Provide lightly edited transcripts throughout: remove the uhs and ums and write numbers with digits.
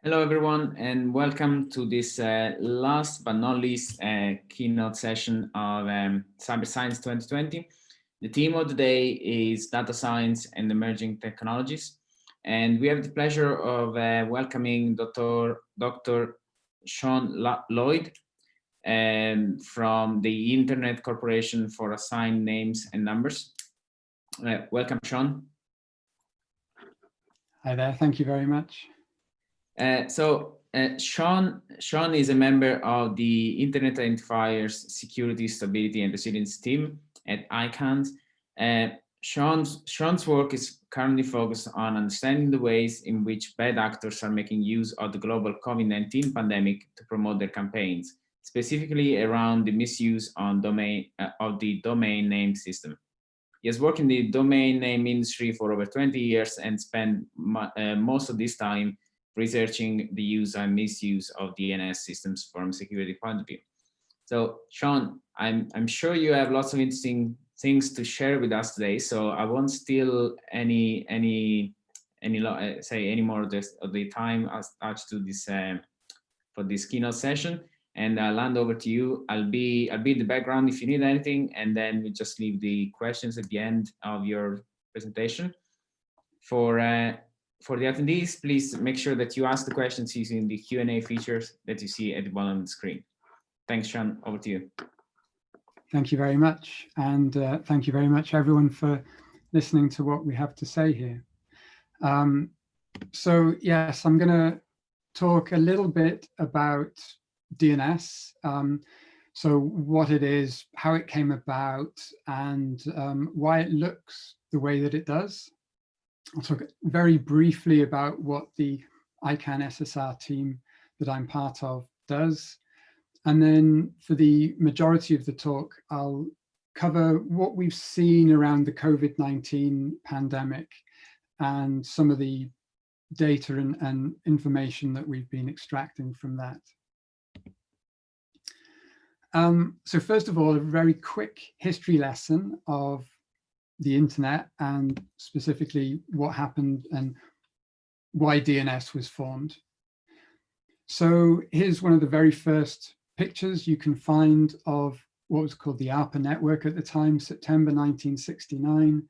Hello, everyone, and welcome to this last but not least keynote session of Cyber Science 2020. The theme of the day is data science and emerging technologies. And we have the pleasure of welcoming Dr. Siôn Lloyd from the Internet Corporation for Assigned Names and Numbers. Welcome, Siôn. Hi there, thank you very much. Siôn is a member of the Internet Identifiers Security, Stability, and Resilience team at ICANN. Siôn's work is currently focused on understanding the ways in which bad actors are making use of the global COVID-19 pandemic to promote their campaigns, specifically around the misuse on of the domain name system. He has worked in the domain name industry for over 20 years and spent most of this time researching the use and misuse of DNS systems from a security point of view. So, Siôn, I'm sure you have lots of interesting things to share with us today. So I won't steal any more of the time attached to this for this keynote session, and I'll hand over to you. I'll be in the background if you need anything, and then we just leave the questions at the end of your presentation. For the attendees, please make sure that you ask the questions using the Q&A features that you see at the bottom of the screen. Thanks, Siôn. Over to you. Thank you very much. And thank you very much, everyone, for listening to what we have to say here. So, yes, I'm going to talk a little bit about DNS. So what it is, how it came about, and why it looks the way that it does. I'll talk very briefly about what the ICANN SSR team that I'm part of does. And then for the majority of the talk, I'll cover what we've seen around the COVID-19 pandemic and some of the data and information that we've been extracting from that. So first of all, a very quick history lesson of the internet and specifically what happened and why DNS was formed. So here's one of the very first pictures you can find of what was called the ARPA network at the time, September 1969.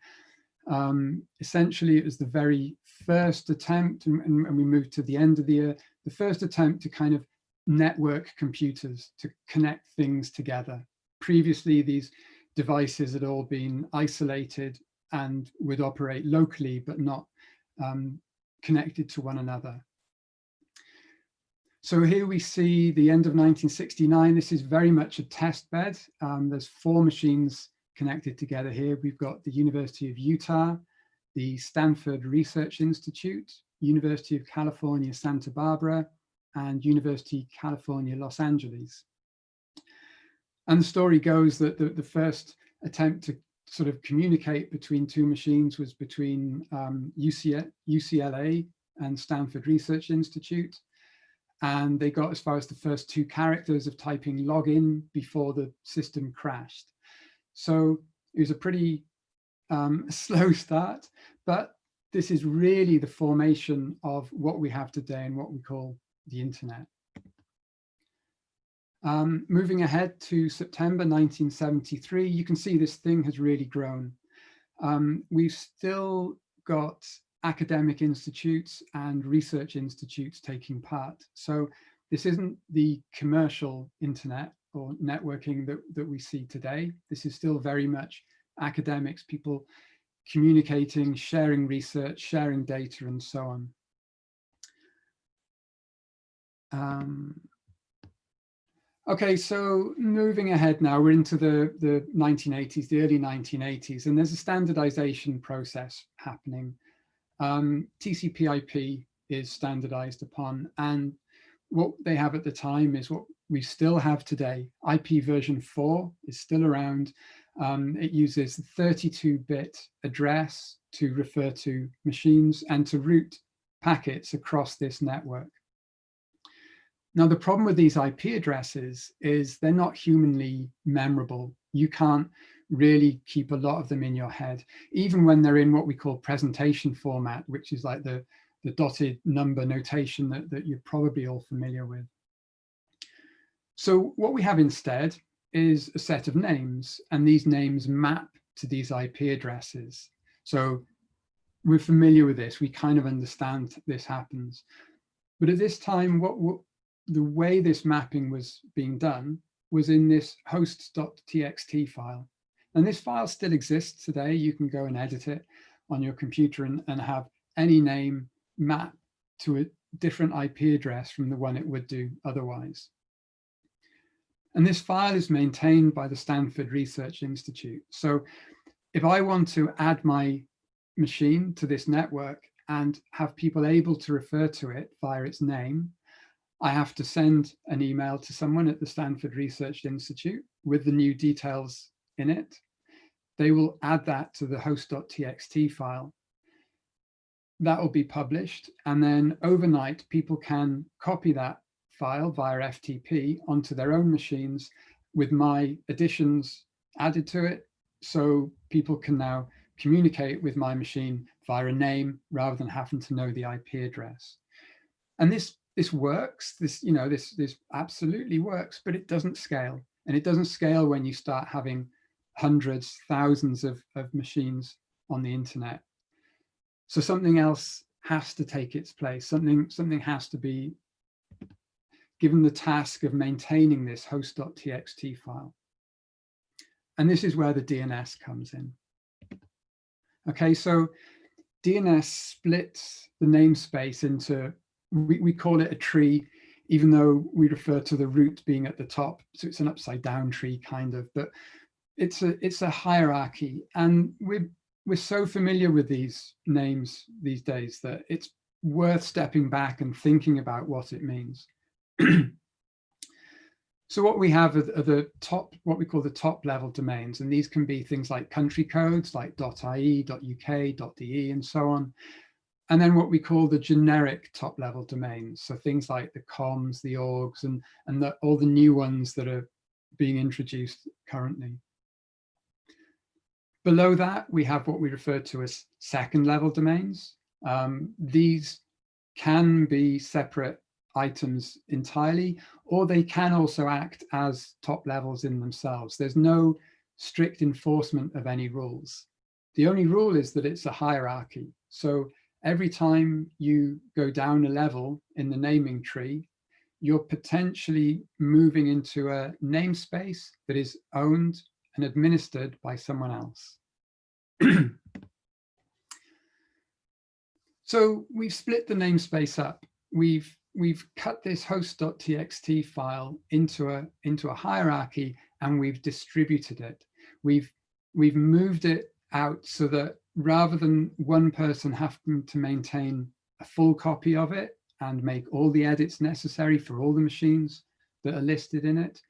Essentially, it was the very first attempt, and we moved to the end of the year, the first attempt to kind of network computers, to connect things together. Previously, these devices had all been isolated and would operate locally, but not connected to one another. So here we see the end of 1969. This is very much a test bed. There's 4 machines connected together here. We've got the University of Utah, the Stanford Research Institute, University of California, Santa Barbara, and University of California, Los Angeles. And the story goes that the first attempt to sort of communicate between 2 machines was between UCLA and Stanford Research Institute. And they got as far as the first 2 characters of typing login before the system crashed. So it was a pretty slow start, but this is really the formation of what we have today and what we call the internet. Moving ahead to September 1973, you can see this thing has really grown. We've still got academic institutes and research institutes taking part. So this isn't the commercial internet or networking that we see today. This is still very much academics, people communicating, sharing research, sharing data, and so on. Okay, so moving ahead now, we're into the 1980s, the early 1980s, and there's a standardization process happening. TCP/IP is standardized upon, and what they have at the time is what we still have today. IP version 4 is still around. It uses 32-bit address to refer to machines and to route packets across this network. Now, the problem with these IP addresses is they're not humanly memorable. You can't really keep a lot of them in your head, even when they're in what we call presentation format, which is like the the dotted number notation that you're probably all familiar with. So what we have instead is a set of names, and these names map to these IP addresses. So we're familiar with this, we kind of understand this happens. But at this time, the way this mapping was being done was in this hosts.txt file. And this file still exists today. You can go and edit it on your computer and have any name map to a different IP address from the one it would do otherwise. And this file is maintained by the Stanford Research Institute. So if I want to add my machine to this network and have people able to refer to it via its name, I have to send an email to someone at the Stanford Research Institute with the new details in it. They will add that to the host.txt file. That will be published, and then overnight people can copy that file via FTP onto their own machines with my additions added to it, so people can now communicate with my machine via a name rather than having to know the IP address. And this works, this absolutely works, but it doesn't scale. And it doesn't scale when you start having hundreds, thousands of machines on the internet. So something else has to take its place. Something has to be given the task of maintaining this host.txt file. And this is where the DNS comes in. Okay, so DNS splits the namespace into, we call it a tree, even though we refer to the root being at the top. So it's an upside down tree kind of, but it's a hierarchy. And we're so familiar with these names these days that it's worth stepping back and thinking about what it means. So what we have are the top, what we call the top level domains, and these can be things like country codes like .ie, .uk, .de, and so on. And then what we call the generic top level domains, so things like the coms, the orgs, and all the new ones that are being introduced currently. Below that, we have what we refer to as second level domains. These can be separate items entirely, or they can also act as top levels in themselves. There's no strict enforcement of any rules. The only rule is that it's a hierarchy. So every time you go down a level in the naming tree, you're potentially moving into a namespace that is owned and administered by someone else. So we've split the namespace up. We've cut this host.txt file into a hierarchy, and we've distributed it. We've moved it out so that rather than one person having to maintain a full copy of it and make all the edits necessary for all the machines that are listed in it,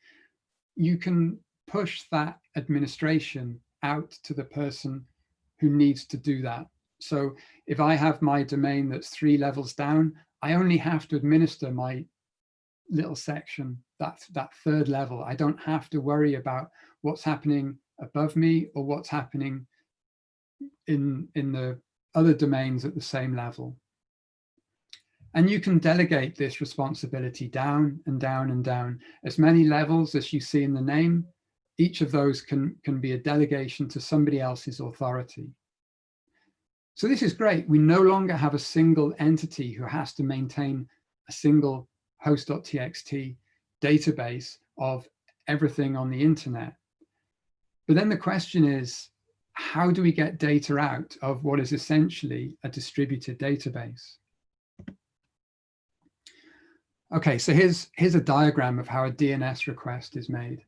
you can push that administration out to the person who needs to do that. So if I have my domain that's 3 levels down, I only have to administer my little section, that third level. I don't have to worry about what's happening above me or what's happening in the other domains at the same level. And you can delegate this responsibility down and down and down. As many levels as you see in the name, each of those can be a delegation to somebody else's authority. So this is great. We no longer have a single entity who has to maintain a single host.txt database of everything on the internet. But then the question is, how do we get data out of what is essentially a distributed database? Okay, so here's a diagram of how a DNS request is made.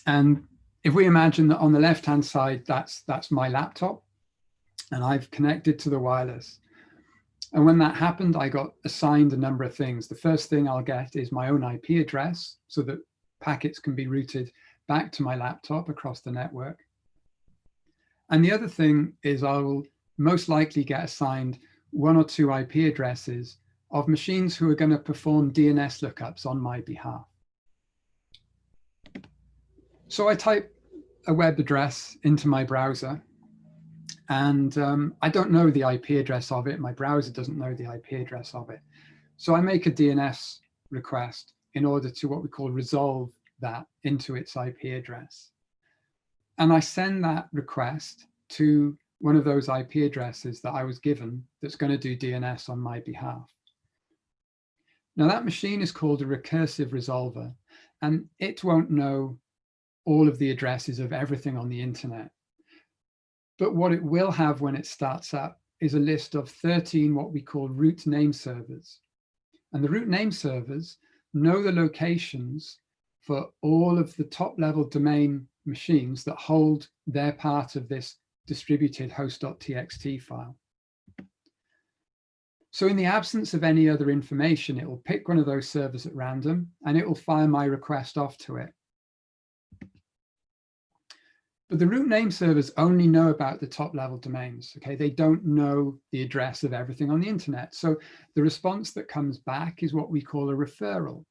And if we imagine that on the left-hand side, that's my laptop, and I've connected to the wireless. And when that happened, I got assigned a number of things. The first thing I'll get is my own IP address so that packets can be routed back to my laptop across the network. And the other thing is I will most likely get assigned 1 or 2 IP addresses of machines who are going to perform DNS lookups on my behalf. So I type a web address into my browser, And I don't know the IP address of it. My browser doesn't know the IP address of it. So I make a DNS request in order to what we call resolve that into its IP address. And I send that request to one of those IP addresses that I was given that's going to do DNS on my behalf. Now that machine is called a recursive resolver, and it won't know all of the addresses of everything on the internet. But what it will have when it starts up is a list of 13 what we call root name servers. And the root name servers know the locations for all of the top level domain machines that hold their part of this distributed host.txt file. So in the absence of any other information, it will pick one of those servers at random and it will fire my request off to it. But the root name servers only know about the top level domains, okay? They don't know the address of everything on the internet. So the response that comes back is what we call a referral.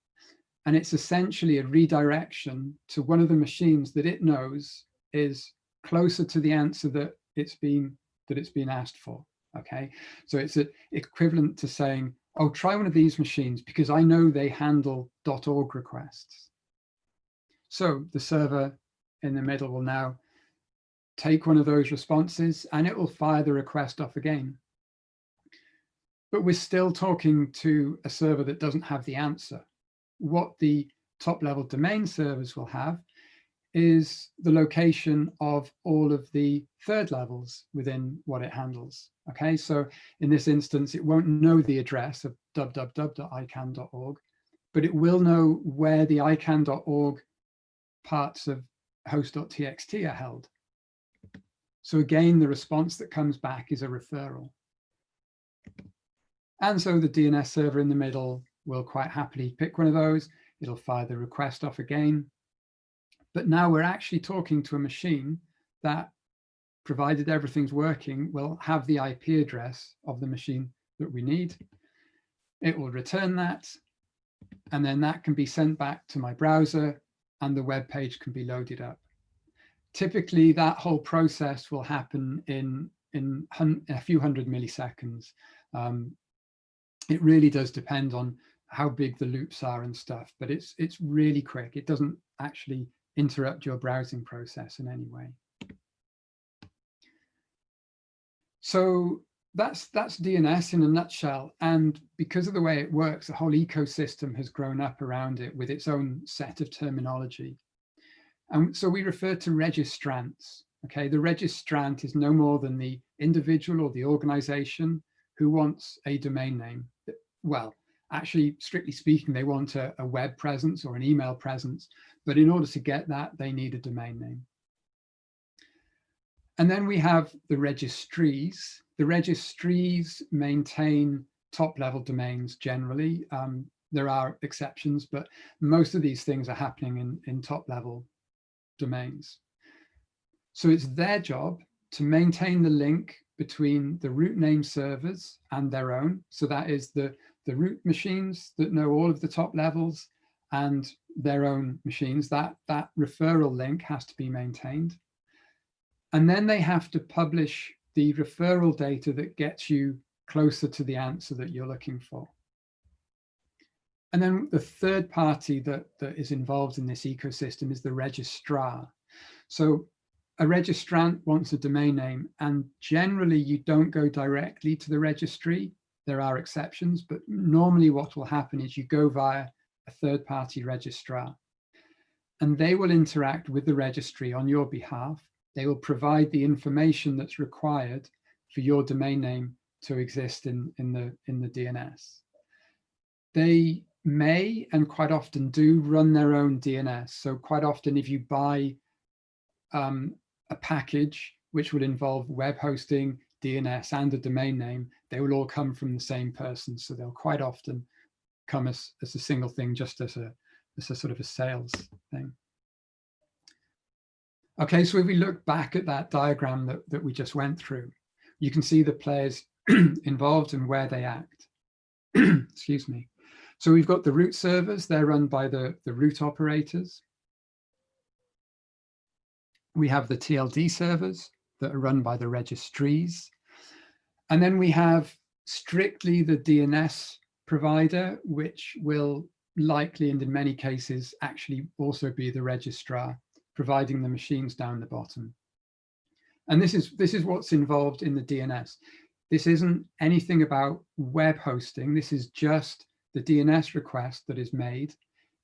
And it's essentially a redirection to one of the machines that it knows is closer to the answer that it's been asked for, okay? So it's equivalent to saying, oh, try one of these machines because I know they handle .org requests. So the server in the middle will now take one of those responses and it will fire the request off again. But we're still talking to a server that doesn't have the answer. What the top level domain servers will have is the location of all of the third levels within what it handles. Okay, so in this instance, it won't know the address of www.icann.org, but it will know where the icann.org parts of host.txt are held. So again, the response that comes back is a referral. And so the DNS server in the middle will quite happily pick one of those. It'll fire the request off again. But now we're actually talking to a machine that, provided everything's working, will have the IP address of the machine that we need. It will return that, and then that can be sent back to my browser and the web page can be loaded up. Typically, that whole process will happen in a few hundred milliseconds. It really does depend on how big the loops are and stuff, but it's really quick. It doesn't actually interrupt your browsing process in any way. So that's DNS in a nutshell. And because of the way it works, the whole ecosystem has grown up around it with its own set of terminology. And so we refer to registrants. Okay, the registrant is no more than the individual or the organization who wants a domain name. Well, actually, strictly speaking, they want a web presence or an email presence, but in order to get that, they need a domain name. And then we have the registries. The registries maintain top-level domains generally. There are exceptions, but most of these things are happening in top-level domains. So it's their job to maintain the link between the root name servers and their own. So that is the root machines that know all of the top levels and their own machines. That referral link has to be maintained. And then they have to publish the referral data that gets you closer to the answer that you're looking for. And then the third party that is involved in this ecosystem is the registrar. So a registrant wants a domain name, and generally you don't go directly to the registry. There are exceptions, but normally what will happen is you go via a third-party registrar, and they will interact with the registry on your behalf. They will provide the information that's required for your domain name to exist in the DNS. They may, and quite often do, run their own DNS. So quite often if you buy a package which will involve web hosting, DNS, and a domain name, they will all come from the same person. So they'll quite often come as a single thing, just as a sort of a sales thing. Okay, so if we look back at that diagram that we just went through, you can see the players involved and where they act. Excuse me. So we've got the root servers, they're run by the root operators. We have the TLD servers, that are run by the registries. And then we have strictly the DNS provider, which will likely, and in many cases, actually also be the registrar, providing the machines down the bottom. And this is what's involved in the DNS. This isn't anything about web hosting. This is just the DNS request that is made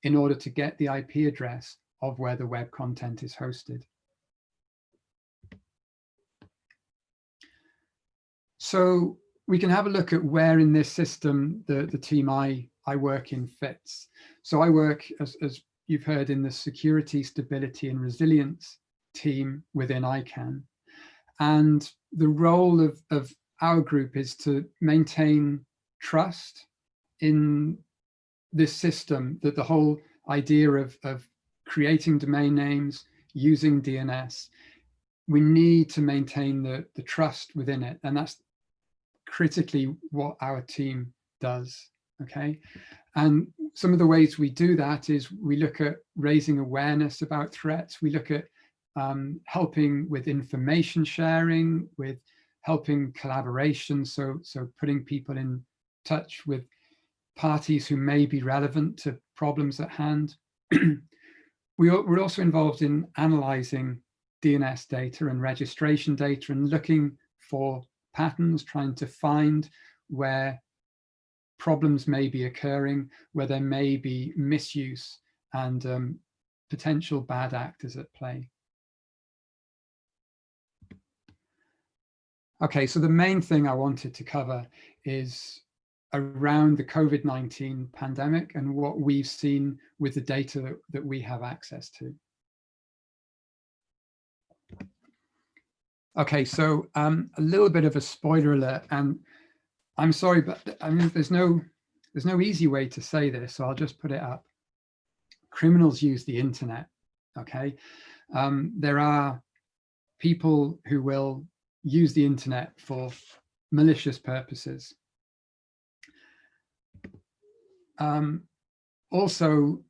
in order to get the IP address of where the web content is hosted. So we can have a look at where in this system the team I work in fits. So I work, as you've heard, in the security, stability, and resilience team within ICANN. And the role of our group is to maintain trust in this system, that the whole idea of creating domain names, using DNS, we need to maintain the trust within it. And that's critically what our team does, okay? And some of the ways we do that is we look at raising awareness about threats. We look at helping with information sharing, with helping collaboration, so putting people in touch with parties who may be relevant to problems at hand. We're also involved in analyzing DNS data and registration data and looking for patterns, trying to find where problems may be occurring, where there may be misuse and potential bad actors at play. Okay, so the main thing I wanted to cover is around the COVID-19 pandemic and what we've seen with the data that we have access to. Okay, so a little bit of a spoiler alert, and I'm sorry, but I mean, there's no easy way to say this, so I'll just put it up. Criminals use the internet, okay? There are people who will use the internet for malicious purposes. Also,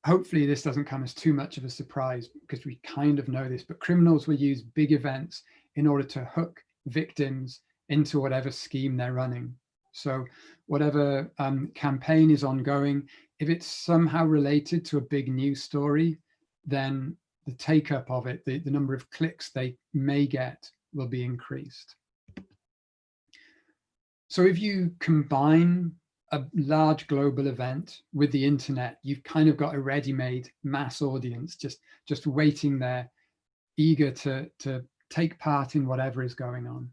hopefully this doesn't come as too much of a surprise because we kind of know this, but criminals will use big events in order to hook victims into whatever scheme they're running. So whatever campaign is ongoing, if it's somehow related to a big news story, then the take up of it, the number of clicks they may get will be increased. So if you combine a large global event with the internet, you've kind of got a ready-made mass audience just waiting there, eager to take part in whatever is going on.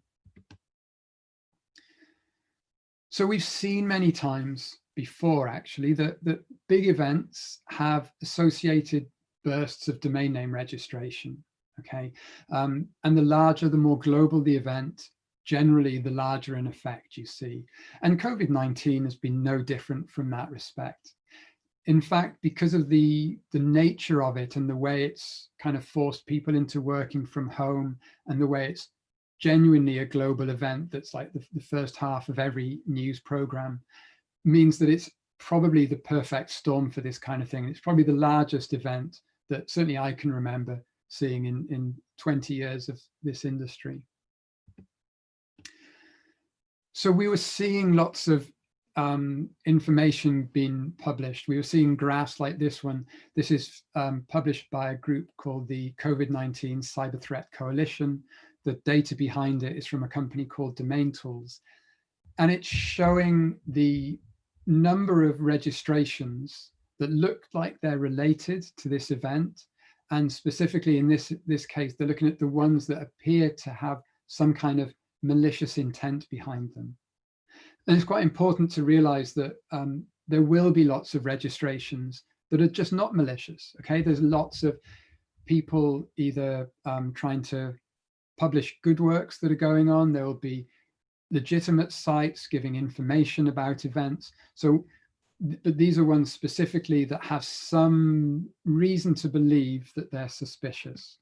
So we've seen many times before, actually, that big events have associated bursts of domain name registration, okay? And the larger, the more global the event, generally the larger an effect you see. And COVID-19 has been no different from that respect. In fact, because of the nature of it and the way it's kind of forced people into working from home and the way it's genuinely a global event that's like the first half of every news program, means that it's probably the perfect storm for this kind of thing. It's probably the largest event that certainly I can remember seeing in 20 years of this industry. So we were seeing lots of information being published. We were seeing graphs like this one. This is published by a group called the COVID-19 Cyber Threat Coalition. The data behind it is from a company called Domain Tools. And it's showing the number of registrations that look like they're related to this event. And specifically in this case, they're looking at the ones that appear to have some kind of malicious intent behind them. And it's quite important to realize that there will be lots of registrations that are just not malicious, okay? There's lots of people either trying to publish good works that are going on. There will be legitimate sites giving information about events. So but these are ones specifically that have some reason to believe that they're suspicious.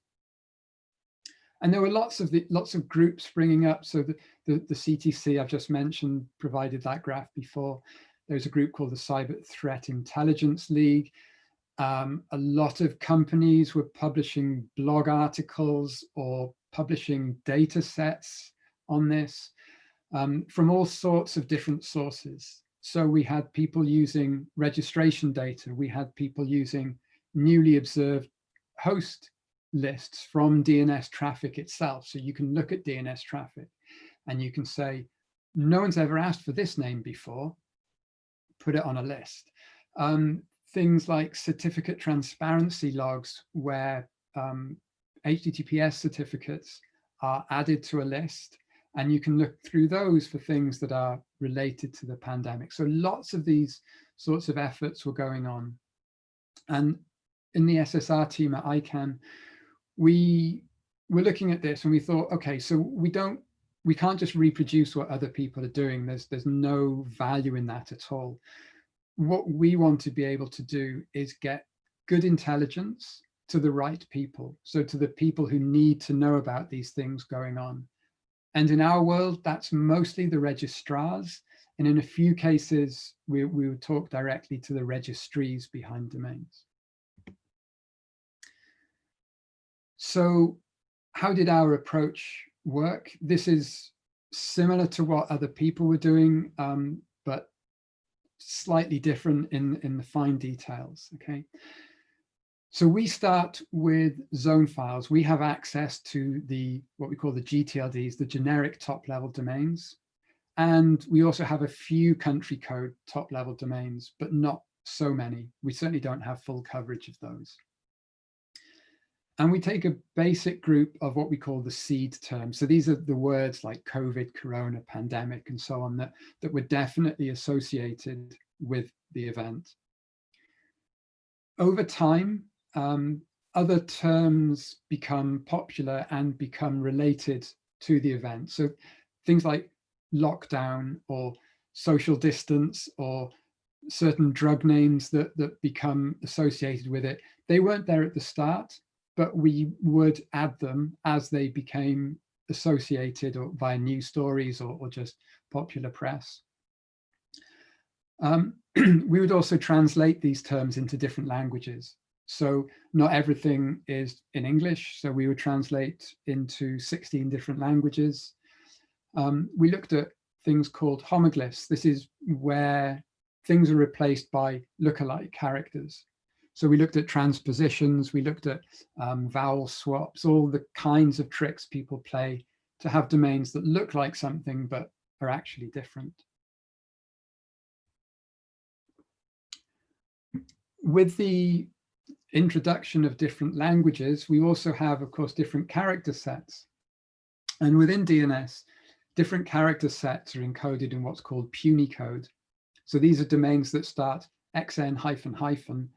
And there were lots of groups springing up. So the CTC I've just mentioned provided that graph before. There's a group called the Cyber Threat Intelligence League. A lot of companies were publishing blog articles or publishing data sets on this from all sorts of different sources. So we had people using registration data. We had people using newly observed host lists from DNS traffic itself. So you can look at DNS traffic and you can say, no one's ever asked for this name before, put it on a list. Things like certificate transparency logs where HTTPS certificates are added to a list, and you can look through those for things that are related to the pandemic. So lots of these sorts of efforts were going on. And in the SSR team at ICANN, we were looking at this and we thought, okay, so we can't just reproduce what other people are doing. There's no value in that at all. What we want to be able to do is get good intelligence to the right people. So to the people who need to know about these things going on. And in our world, that's mostly the registrars. And in a few cases, we would talk directly to the registries behind domains. So how did our approach work? This is similar to what other people were doing, but slightly different in the fine details, okay? So we start with zone files. We have access to what we call the GTLDs, the generic top-level domains. And we also have a few country code top-level domains, but not so many. We certainly don't have full coverage of those. And we take a basic group of what we call the seed terms. So these are the words like COVID, corona, pandemic, and so on that were definitely associated with the event. Over time, other terms become popular and become related to the event. So things like lockdown or social distance or certain drug names that become associated with it. They weren't there at the start, but we would add them as they became associated or via news stories or just popular press. We would also translate these terms into different languages. So not everything is in English, so we would translate into 16 different languages. We looked at things called homoglyphs. This is where things are replaced by lookalike characters. So we looked at transpositions, we looked at vowel swaps, all the kinds of tricks people play to have domains that look like something but are actually different. With the introduction of different languages, we also have, of course, different character sets. And within DNS, different character sets are encoded in what's called punycode. So these are domains that start xn-,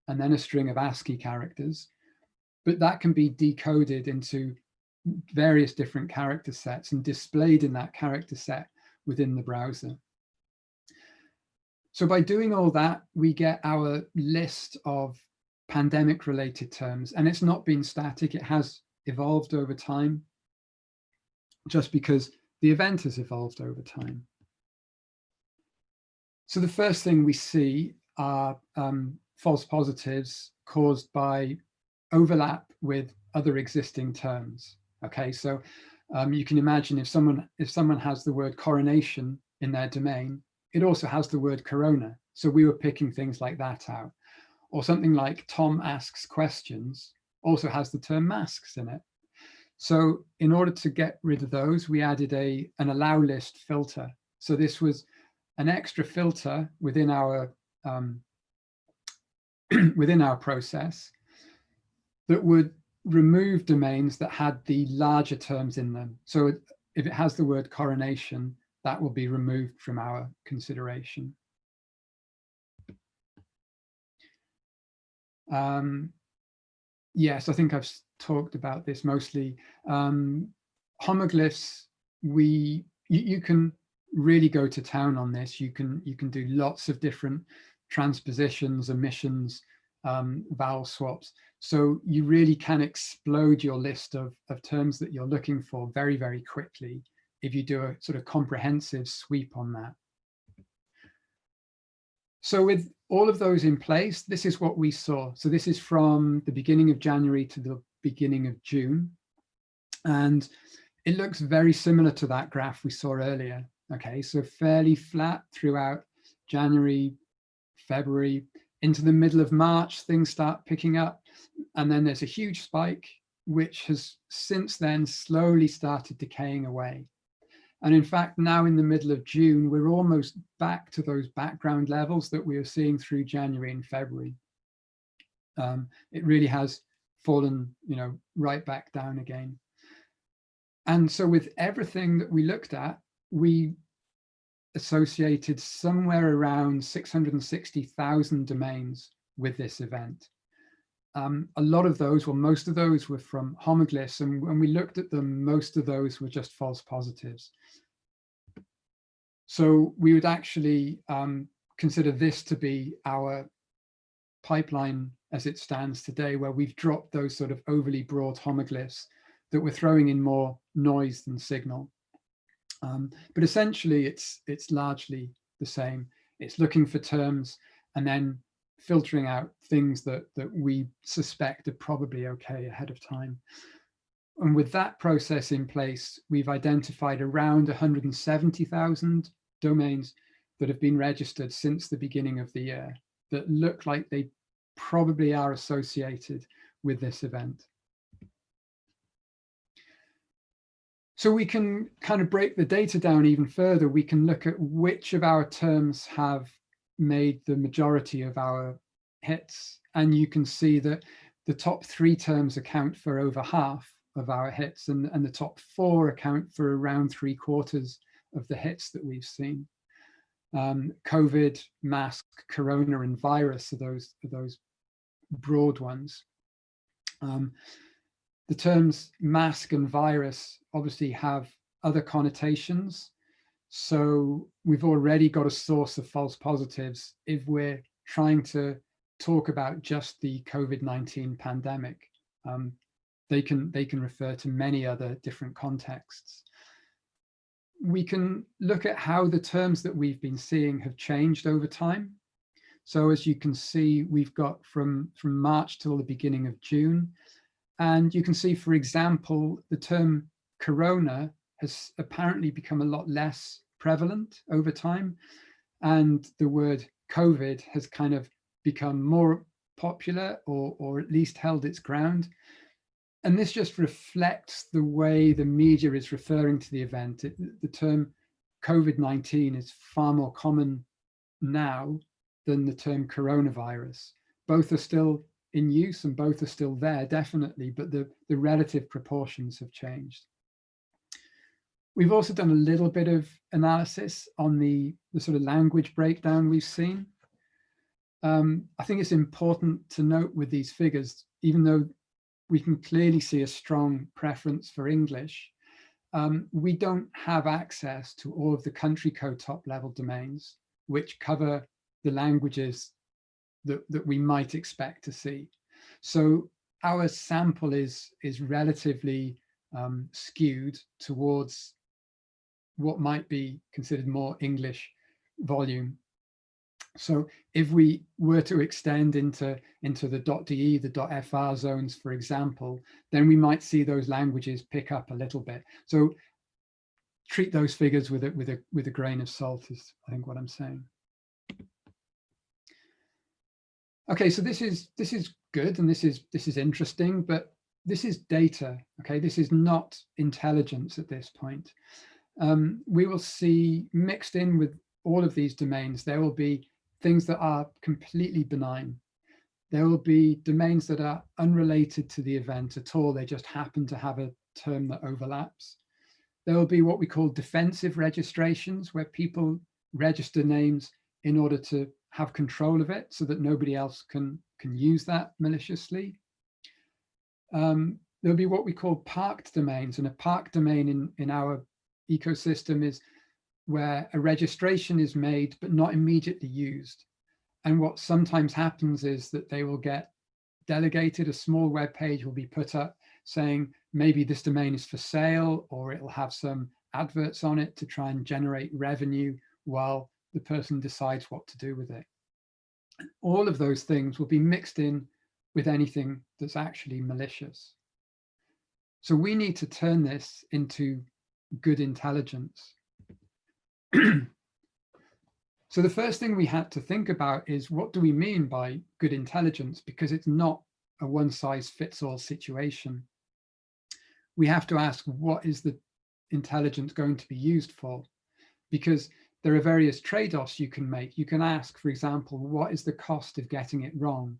and then a string of ASCII characters. But that can be decoded into various different character sets and displayed in that character set within the browser. So by doing all that, we get our list of pandemic-related terms, and it's not been static. It has evolved over time, just because the event has evolved over time. So the first thing we see are false positives caused by overlap with other existing terms. Okay, so you can imagine if someone has the word coronation in their domain, it also has the word corona. So we were picking things like that out. Or something like Tom asks questions also has the term masks in it. So in order to get rid of those, we added an allow list filter. So this was an extra filter within our process that would remove domains that had the larger terms in them. So if it has the word coronation, that will be removed from our consideration. Yes, I think I've talked about this mostly. Homoglyphs, you can really go to town on this. You can do lots of different transpositions, omissions, vowel swaps. So you really can explode your list of terms that you're looking for very, very quickly if you do a sort of comprehensive sweep on that. So with all of those in place, this is what we saw. So this is from the beginning of January to the beginning of June. And it looks very similar to that graph we saw earlier. Okay, so fairly flat throughout January, February, into the middle of March, things start picking up. And then there's a huge spike, which has since then slowly started decaying away. And in fact, now in the middle of June, we're almost back to those background levels that we were seeing through January and February. It really has fallen, right back down again. And so with everything that we looked at, we associated somewhere around 660,000 domains with this event. A lot of those, well, most of those were from homoglyphs, and when we looked at them, most of those were just false positives. So we would actually consider this to be our pipeline as it stands today, where we've dropped those sort of overly broad homoglyphs that we're throwing in more noise than signal. But essentially, it's largely the same. It's looking for terms and then filtering out things that we suspect are probably okay ahead of time. And with that process in place, we've identified around 170,000 domains that have been registered since the beginning of the year that look like they probably are associated with this event. So we can kind of break the data down even further. We can look at which of our terms have made the majority of our hits. And you can see that the top 3 terms account for over half of our hits, and the top 4 account for around 3/4 of the hits that we've seen. COVID, mask, corona, and virus are those broad ones. The terms mask and virus obviously have other connotations. So we've already got a source of false positives if we're trying to talk about just the COVID-19 pandemic. They can refer to many other different contexts. We can look at how the terms that we've been seeing have changed over time. So as you can see, we've got from March till the beginning of June. And you can see, for example, the term corona has apparently become a lot less prevalent over time. And the word COVID has kind of become more popular, or at least held its ground. And this just reflects the way the media is referring to the event. The term COVID-19 is far more common now than the term coronavirus. Both are still in use and both are still there, definitely, but the relative proportions have changed. We've also done a little bit of analysis on the sort of language breakdown we've seen. I think it's important to note with these figures, even though we can clearly see a strong preference for English, we don't have access to all of the country code top level domains, which cover the languages that we might expect to see. So our sample is relatively skewed towards what might be considered more English volume. So if we were to extend into the .de, the .fr zones, for example, then we might see those languages pick up a little bit. So treat those figures with a grain of salt is, I think, what I'm saying. Okay, so this is good and this is interesting, but this is data. Okay, this is not intelligence at this point. We will see mixed in with all of these domains, there will be things that are completely benign. There will be domains that are unrelated to the event at all. They just happen to have a term that overlaps. There will be what we call defensive registrations, where people register names in order to have control of it so that nobody else can use that maliciously. There'll be what we call parked domains, and a parked domain in our ecosystem is where a registration is made but not immediately used. And what sometimes happens is that they will get delegated, a small web page will be put up saying maybe this domain is for sale, or it'll have some adverts on it to try and generate revenue while the person decides what to do with it. All of those things will be mixed in with anything that's actually malicious. So we need to turn this into good intelligence. So the first thing we had to think about is, what do we mean by good intelligence? Because it's not a one-size-fits-all situation. We have to ask, what is the intelligence going to be used for? Because there are various trade-offs you can make. You can ask, for example, what is the cost of getting it wrong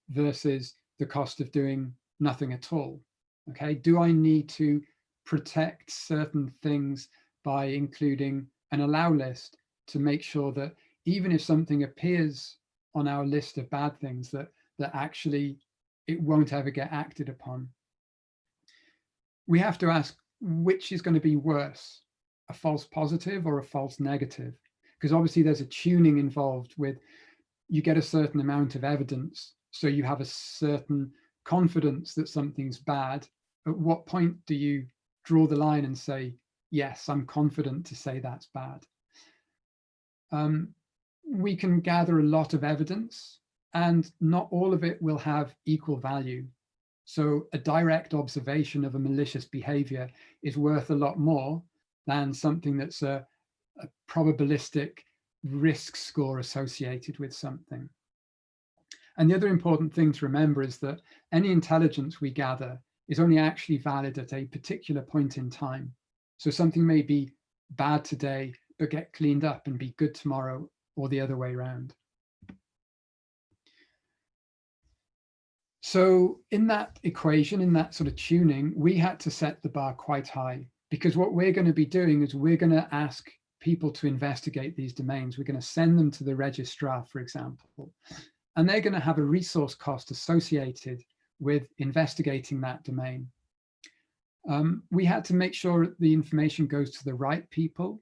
versus the cost of doing nothing at all? Okay, do I need to protect certain things by including an allow list to make sure that even if something appears on our list of bad things, that actually it won't ever get acted upon? We have to ask, which is going to be worse, a false positive or a false negative? Because obviously there's a tuning involved with, you get a certain amount of evidence, so you have a certain confidence that something's bad. At what point do you draw the line and say, yes, I'm confident to say that's bad? We can gather a lot of evidence, and not all of it will have equal value. So a direct observation of a malicious behavior is worth a lot more than something that's a probabilistic risk score associated with something. And the other important thing to remember is that any intelligence we gather is only actually valid at a particular point in time. So something may be bad today, but get cleaned up and be good tomorrow, or the other way around. So in that equation, in that sort of tuning, we had to set the bar quite high, because what we're going to be doing is we're going to ask people to investigate these domains. We're going to send them to the registrar, for example, and they're going to have a resource cost associated with investigating that domain. We had to make sure that the information goes to the right people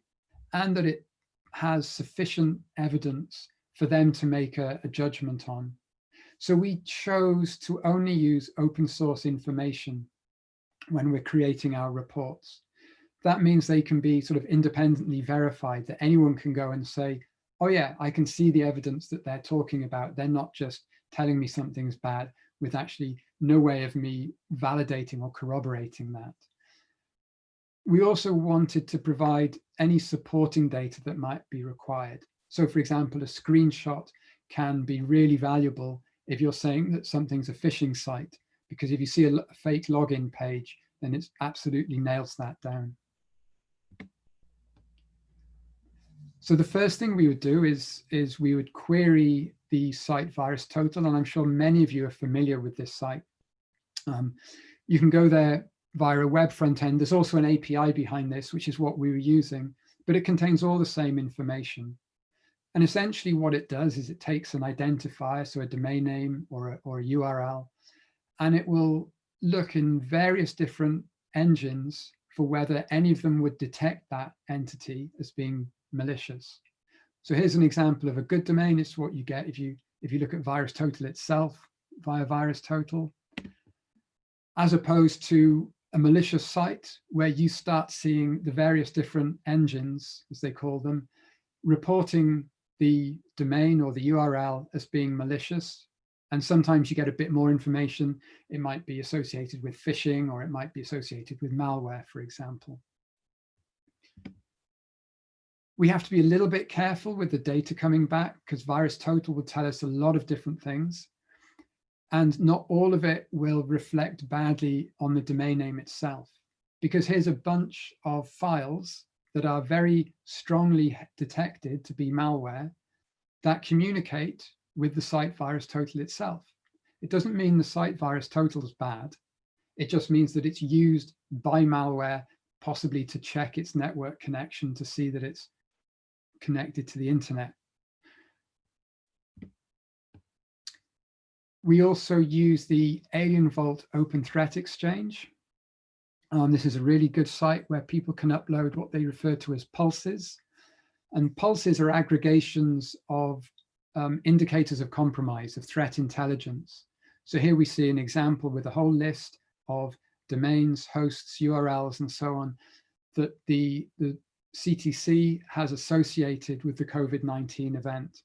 and that it has sufficient evidence for them to make a judgment on. So we chose to only use open source information when we're creating our reports. That means they can be sort of independently verified, that anyone can go and say, oh yeah, I can see the evidence that they're talking about. They're not just telling me something's bad with actually no way of me validating or corroborating that. We also wanted to provide any supporting data that might be required. So for example, a screenshot can be really valuable if you're saying that something's a phishing site, because if you see a fake login page, then it absolutely nails that down. So the first thing we would do is we would query the site VirusTotal, and I'm sure many of you are familiar with this site. You can go there via a web front end. There's also an API behind this, which is what we were using, but it contains all the same information. And essentially what it does is it takes an identifier, so a domain name or a URL, and it will look in various different engines for whether any of them would detect that entity as being malicious. So here's an example of a good domain. It's what you get if you look at VirusTotal itself via VirusTotal, as opposed to a malicious site where you start seeing the various different engines, as they call them, reporting the domain or the URL as being malicious. And sometimes you get a bit more information. It might be associated with phishing, or it might be associated with malware, for example. We have to be a little bit careful with the data coming back, because VirusTotal will tell us a lot of different things. And not all of it will reflect badly on the domain name itself, because here's a bunch of files that are very strongly detected to be malware that communicate with the site VirusTotal itself. It doesn't mean the site VirusTotal is bad. It just means that it's used by malware, possibly to check its network connection to see that it's connected to the internet. We also use the AlicnVault Open Threat Exchange. This is a really good site where people can upload what they refer to as pulses. And pulses are aggregations of indicators of compromise, of threat intelligence. So here we see an example with a whole list of domains, hosts, URLs, and so on, that the CTC has associated with the COVID-19 event.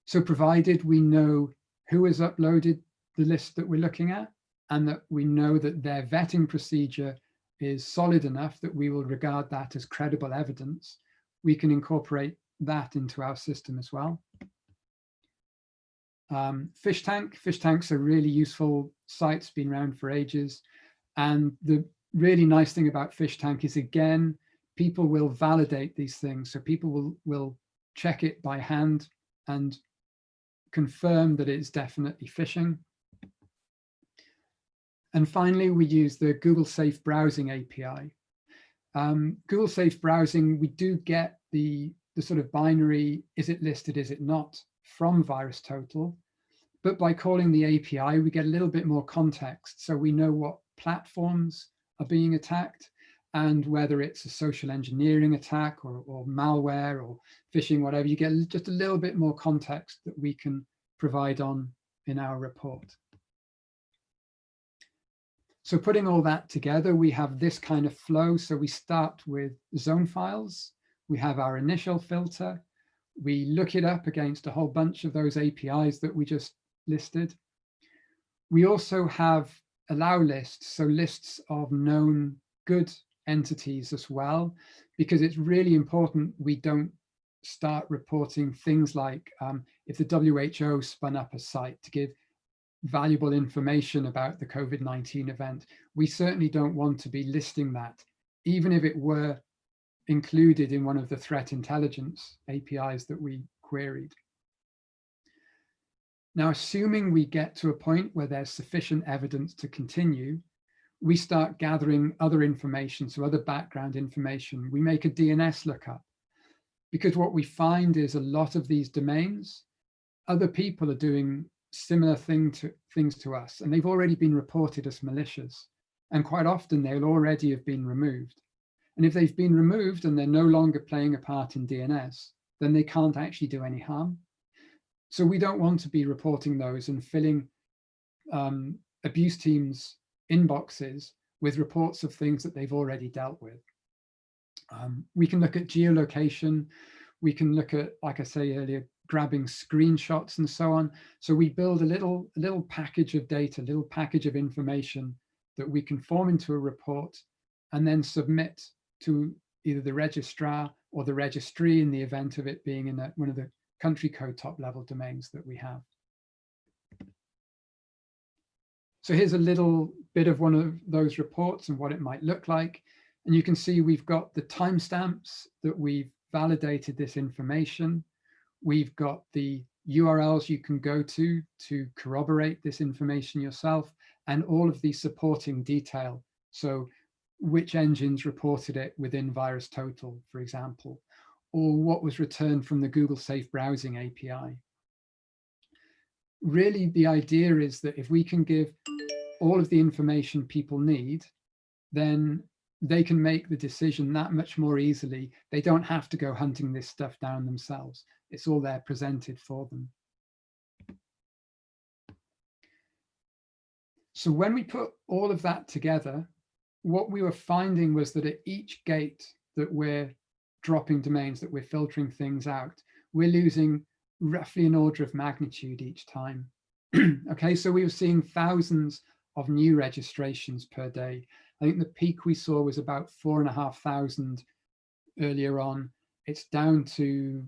So provided we know who has uploaded the list that we're looking at, and that we know that their vetting procedure is solid enough that we will regard that as credible evidence, we can incorporate that into our system as well. Fish tanks are really useful sites, been around for ages. And the really nice thing about fish tank is, again, people will validate these things. So people will check it by hand and confirm that it's definitely phishing. And finally, we use the Google Safe Browsing API. Google Safe Browsing, we do get the sort of binary, is it listed, is it not, from VirusTotal. But by calling the API, we get a little bit more context. So we know what platforms are being attacked and whether it's a social engineering attack or malware or phishing, whatever. You get just a little bit more context that we can provide on in our report. So putting all that together, we have this kind of flow. So we start with zone files. We have our initial filter. We look it up against a whole bunch of those APIs that we just listed. We also have allow lists, so lists of known good entities as well, because it's really important we don't start reporting things like if the WHO spun up a site to give valuable information about the COVID-19 event, we certainly don't want to be listing that, even if it were included in one of the threat intelligence APIs that we queried. Now, assuming we get to a point where there's sufficient evidence to continue, we start gathering other information, so other background information. We make a DNS lookup, because what we find is a lot of these domains, other people are doing similar things to us, and they've already been reported as malicious. And quite often they'll already have been removed. And if they've been removed and they're no longer playing a part in DNS, then they can't actually do any harm. So we don't want to be reporting those and filling abuse teams' inboxes with reports of things that they've already dealt with. We can look at geolocation. We can look at, like I say earlier, grabbing screenshots and so on. So we build a little package of data, a little package of information that we can form into a report and then submit to either the registrar or the registry in the event of it being in one of the country code top level domains that we have. So here's a little bit of one of those reports and what it might look like. And you can see we've got the timestamps that we've validated this information. We've got the URLs you can go to corroborate this information yourself, and all of the supporting detail. So which engines reported it within VirusTotal, for example, or what was returned from the Google Safe Browsing API. Really, the idea is that if we can give all of the information people need, then they can make the decision that much more easily. They don't have to go hunting this stuff down themselves. It's all there presented for them. So when we put all of that together, what we were finding was that at each gate that we're dropping domains, that we're filtering things out, we're losing roughly an order of magnitude each time. Okay, so we were seeing thousands of new registrations per day. I think the peak we saw was about 4,500 earlier on. It's down to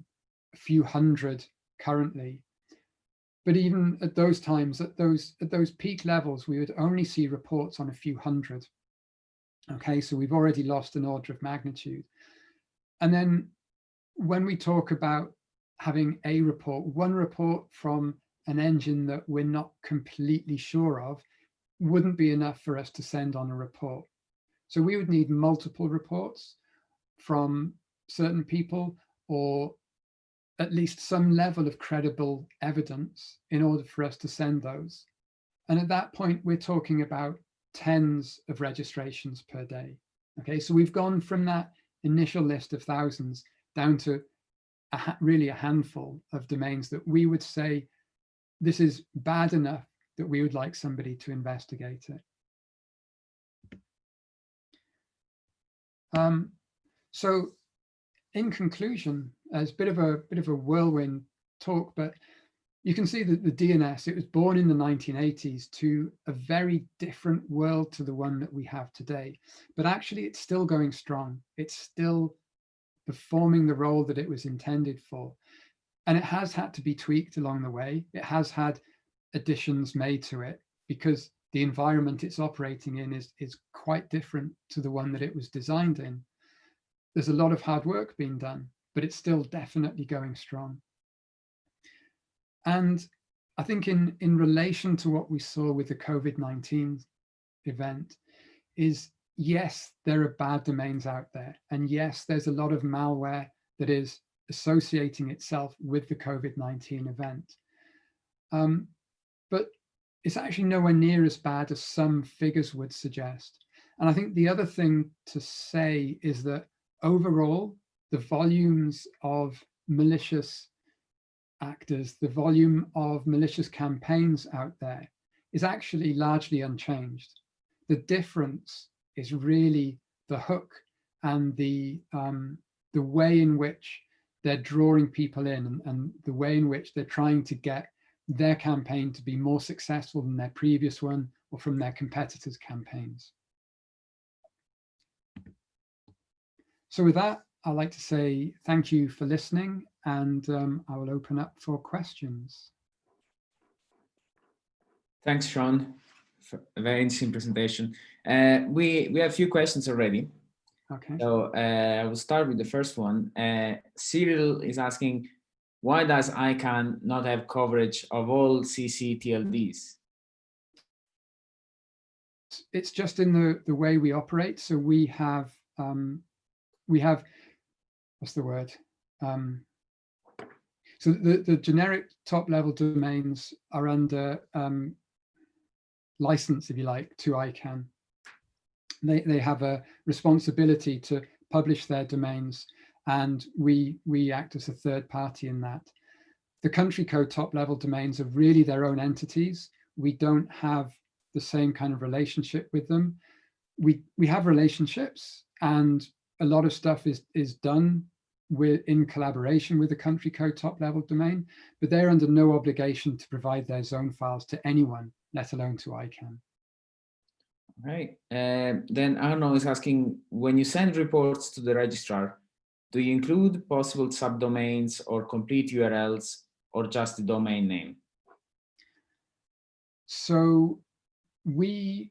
a few hundred currently. But even at those times, at those peak levels, we would only see reports on a few hundred. Okay, so we've already lost an order of magnitude. And then when we talk about having a report, one report from an engine that we're not completely sure of wouldn't be enough for us to send on a report. So we would need multiple reports from certain people, or at least some level of credible evidence in order for us to send those. And at that point, we're talking about tens of registrations per day. Okay, so we've gone from that initial list of thousands down to really a handful of domains that we would say this is bad enough that we would like somebody to investigate it. So in conclusion, as a bit of a whirlwind talk, but you can see that the DNS, it was born in the 1980s to a very different world to the one that we have today. But actually, it's still going strong. It's still performing the role that it was intended for. And it has had to be tweaked along the way. It has had additions made to it because the environment it's operating in is quite different to the one that it was designed in. There's a lot of hard work being done, but it's still definitely going strong. And I think in relation to what we saw with the COVID-19 event is, yes, there are bad domains out there. And yes, there's a lot of malware that is associating itself with the COVID-19 event. But it's actually nowhere near as bad as some figures would suggest. And I think the other thing to say is that overall, the volumes of malicious actors, the volume of malicious campaigns out there is actually largely unchanged. The difference is really the hook and the way in which they're drawing people in and the way in which they're trying to get their campaign to be more successful than their previous one or from their competitors' campaigns. So with that, I'd like to say thank you for listening, and I will open up for questions. Thanks, Sean, for a very interesting presentation. We have a few questions already. Okay. So I will start with the first one. Cyril is asking, why does ICANN not have coverage of all ccTLDs? It's just in the way we operate. So we have, what's the word? So the generic top-level domains are under license, if you like, to ICANN. They have a responsibility to publish their domains, and we act as a third party in that. The country code top-level domains are really their own entities. We don't have the same kind of relationship with them. We have relationships, and a lot of stuff is done in collaboration with the country code top-level domain, but they're under no obligation to provide their zone files to anyone, let alone to ICANN. All right. Then Arno is asking, when you send reports to the registrar, do you include possible subdomains or complete URLs or just the domain name? So we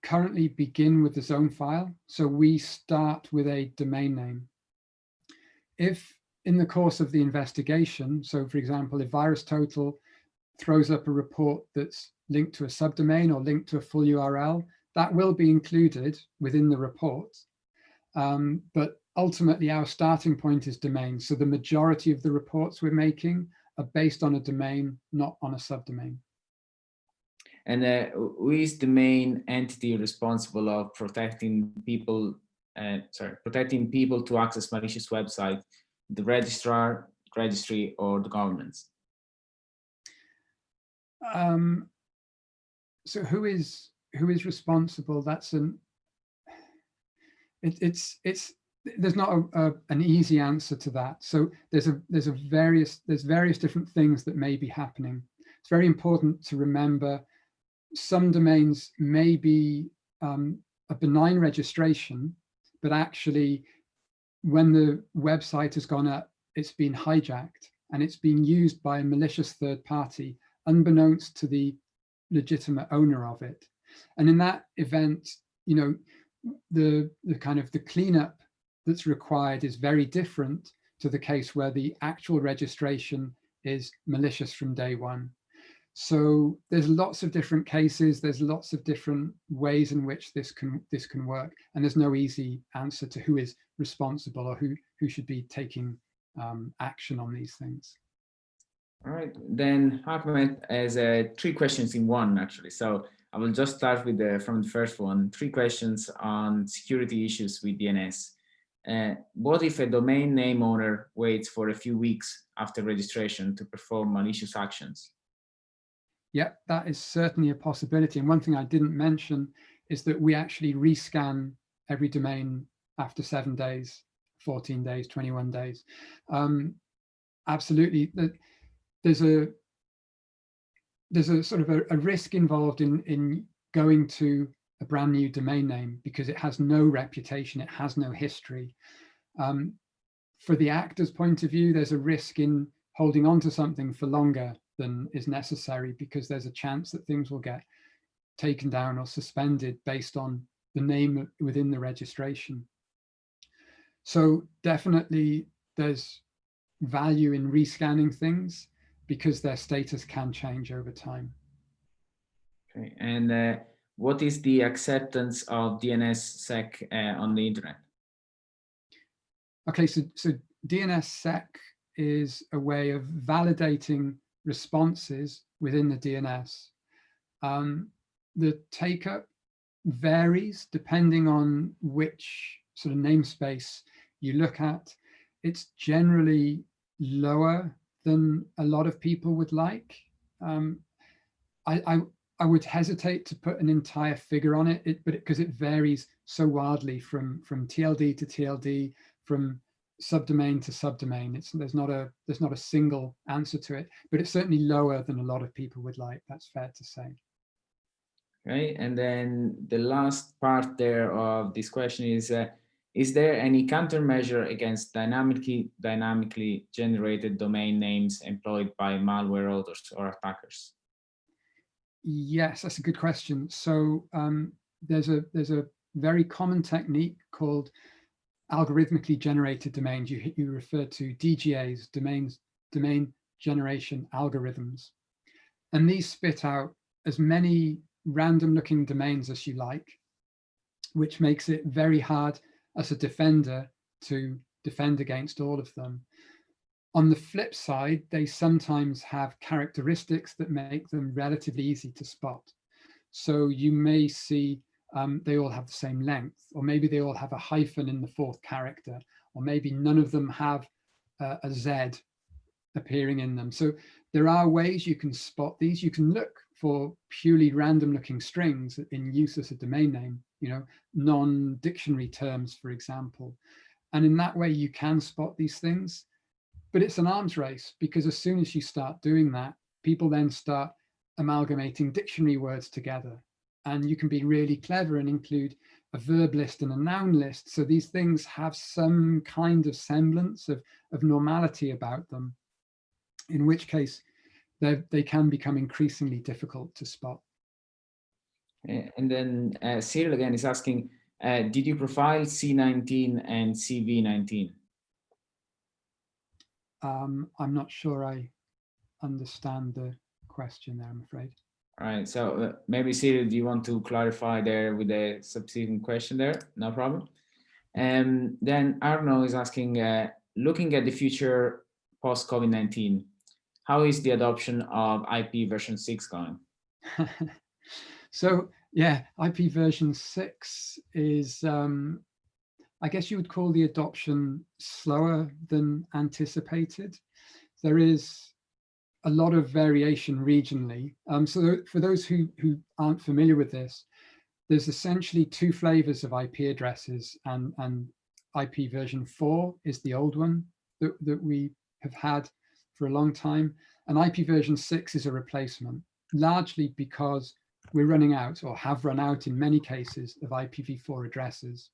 currently begin with the zone file. So we start with a domain name. If in the course of the investigation, so for example, if VirusTotal throws up a report that's linked to a subdomain or linked to a full URL, that will be included within the report. But ultimately, our starting point is domain. So the majority of the reports we're making are based on a domain, not on a subdomain. And who is the main entity responsible of protecting people? Protecting people to access malicious website, the registrar, registry, or the governments? So who is responsible? That's there's not an easy answer to that. So there's various different things that may be happening. It's very important to remember some domains may be a benign registration, but actually when the website has gone up, it's been hijacked and it's being used by a malicious third party unbeknownst to the legitimate owner of it. And in that event, you know, the kind of the cleanup that's required is very different to the case where the actual registration is malicious from day one. So there's lots of different cases, there's lots of different ways in which this can work, and there's no easy answer to who is responsible or who should be taking action on these things. All right, then Ahmed has 3 questions in one, actually. So I will just start with from the first one. 3 questions on security issues with DNS. What if a domain name owner waits for a few weeks after registration to perform malicious actions? Yeah, that is certainly a possibility. And one thing I didn't mention is that we actually rescan every domain after 7 days, 14 days, 21 days. Absolutely. There's there's a sort of a risk involved in going to a brand new domain name because it has no reputation, it has no history. For the actor's point of view, there's a risk in holding on to something for longer than is necessary because there's a chance that things will get taken down or suspended based on the name within the registration. So definitely there's value in rescanning things because their status can change over time. Okay, and what is the acceptance of DNSSEC on the internet? Okay, so DNSSEC is a way of validating responses within the DNS. The take-up varies depending on which sort of namespace you look at. It's generally lower than a lot of people would like. I would hesitate to put an entire figure on it, because it varies so wildly from TLD to TLD, from subdomain to subdomain. There's not a single answer to it, but it's certainly lower than a lot of people would like. That's fair to say. Okay, and then the last part there of this question is there any countermeasure against dynamically generated domain names employed by malware authors or attackers? Yes, that's a good question. So there's a very common technique called algorithmically generated domains. You refer to DGAs, domain generation algorithms. And these spit out as many random looking domains as you like, which makes it very hard as a defender to defend against all of them. On the flip side, they sometimes have characteristics that make them relatively easy to spot. So you may see they all have the same length, or maybe they all have a hyphen in the fourth character, or maybe none of them have a Z appearing in them. So there are ways you can spot these. You can look for purely random looking strings in use as a domain name, non-dictionary terms, for example. And in that way, you can spot these things. But it's an arms race, because as soon as you start doing that, people then start amalgamating dictionary words together. And you can be really clever and include a verb list and a noun list. So these things have some kind of semblance of normality about them, in which case they can become increasingly difficult to spot. And then Cyril again is asking, did you profile C19 and CV19? I'm not sure I understand the question there, I'm afraid. All right, so maybe Cyril, do you want to clarify there with the subsequent question there? No problem. And then Arno is asking, looking at the future post-COVID-19, how is the adoption of IP version 6 going? So yeah, IP version 6 is, I guess you would call the adoption slower than anticipated. There is a lot of variation regionally. So for those who aren't familiar with this, there's essentially two flavors of IP addresses, and IP version 4 is the old one that we have had for a long time. And IP version 6 is a replacement, largely because we're running out, or have run out in many cases, of IPv4 addresses.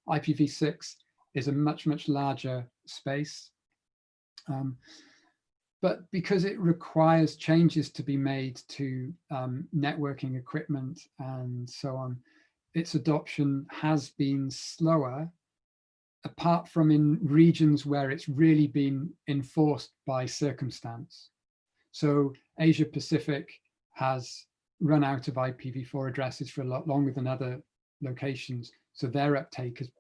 IPv6 is a much, much larger space. But because it requires changes to be made to networking equipment and so on, its adoption has been slower, apart from in regions where it's really been enforced by circumstance. So Asia Pacific has run out of IPv4 addresses for a lot longer than other locations. So their uptake has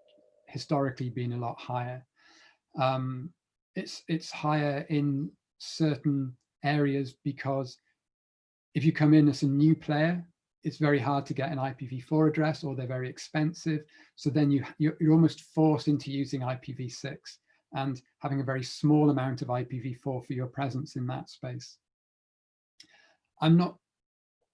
historically been a lot higher. It's higher in certain areas because if you come in as a new player, it's very hard to get an IPv4 address, or they're very expensive. So then you're almost forced into using IPv6 and having a very small amount of IPv4 for your presence in that space. I'm not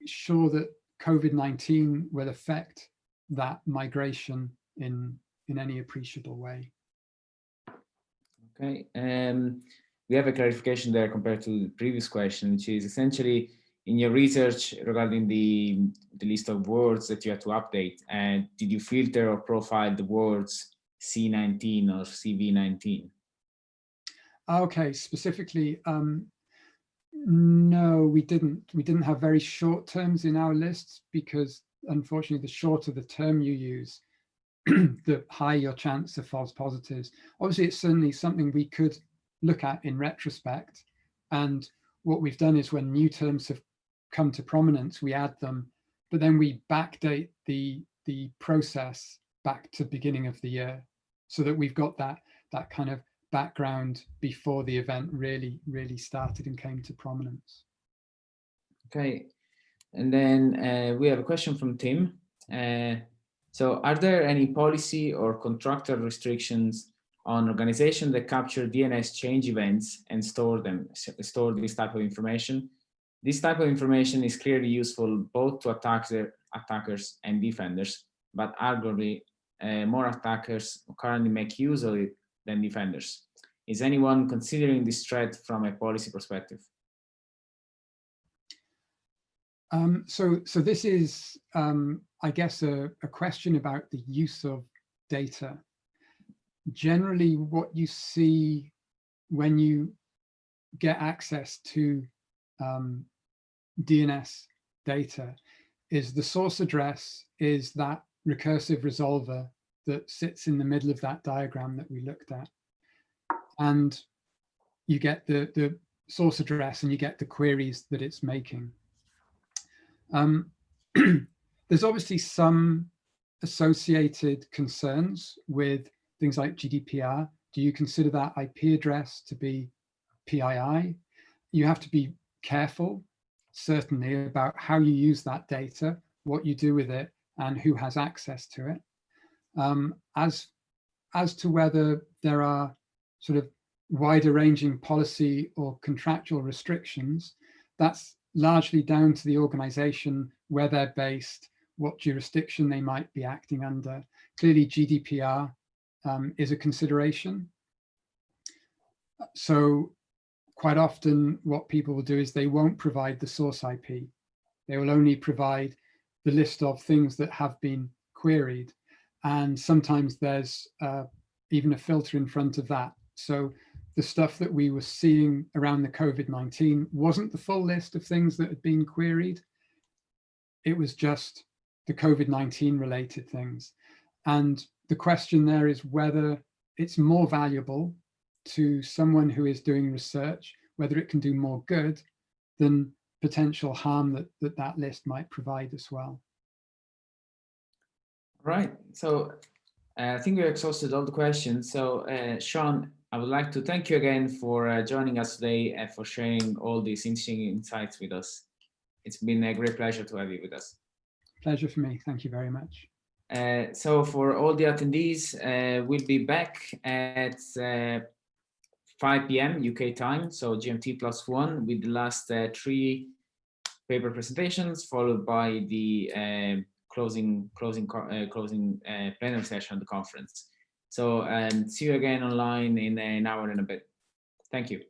sure that COVID-19 will affect that migration in any appreciable way. Okay, we have a clarification there compared to the previous question, which is essentially, in your research regarding the list of words that you had to update, and did you filter or profile the words C19 or CV19? Okay, specifically, no, we didn't. We didn't have very short terms in our lists because, unfortunately, the shorter the term you use, the higher your chance of false positives. Obviously, it's certainly something we could look at in retrospect. And what we've done is when new terms have come to prominence, we add them, but then we backdate the process back to beginning of the year so that we've got that kind of background before the event really started and came to prominence. Okay, and then we have a question from Tim. So are there any policy or contractual restrictions on organizations that capture DNS change events and store this type of information? This type of information is clearly useful both to attackers and defenders, but arguably more attackers currently make use of it than defenders. Is anyone considering this threat from a policy perspective? So this is, I guess, a question about the use of data. Generally, what you see when you get access to DNS data is the source address is that recursive resolver that sits in the middle of that diagram that we looked at. And you get the source address and you get the queries that it's making. There's obviously some associated concerns with things like GDPR. Do you consider that IP address to be PII? You have to be careful, certainly, about how you use that data, what you do with it, and who has access to it. As to whether there are sort of wider ranging policy or contractual restrictions, that's largely down to the organization, where they're based, what jurisdiction they might be acting under. Clearly, GDPR is a consideration. So quite often what people will do is they won't provide the source IP. They will only provide the list of things that have been queried. And sometimes there's even a filter in front of that. So the stuff that we were seeing around the COVID-19 wasn't the full list of things that had been queried. It was just the COVID-19 related things. And the question there is whether it's more valuable to someone who is doing research, whether it can do more good than potential harm that list might provide as well. Right. So I think we exhausted all the questions. So Siôn, I would like to thank you again for joining us today and for sharing all these interesting insights with us. It's been a great pleasure to have you with us. Pleasure for me. Thank you very much. So for all the attendees, we'll be back at 5 p.m. UK time, so GMT +1, with the last 3 paper presentations, followed by the closing plenary session of the conference. So see you again online in an hour and a bit. Thank you.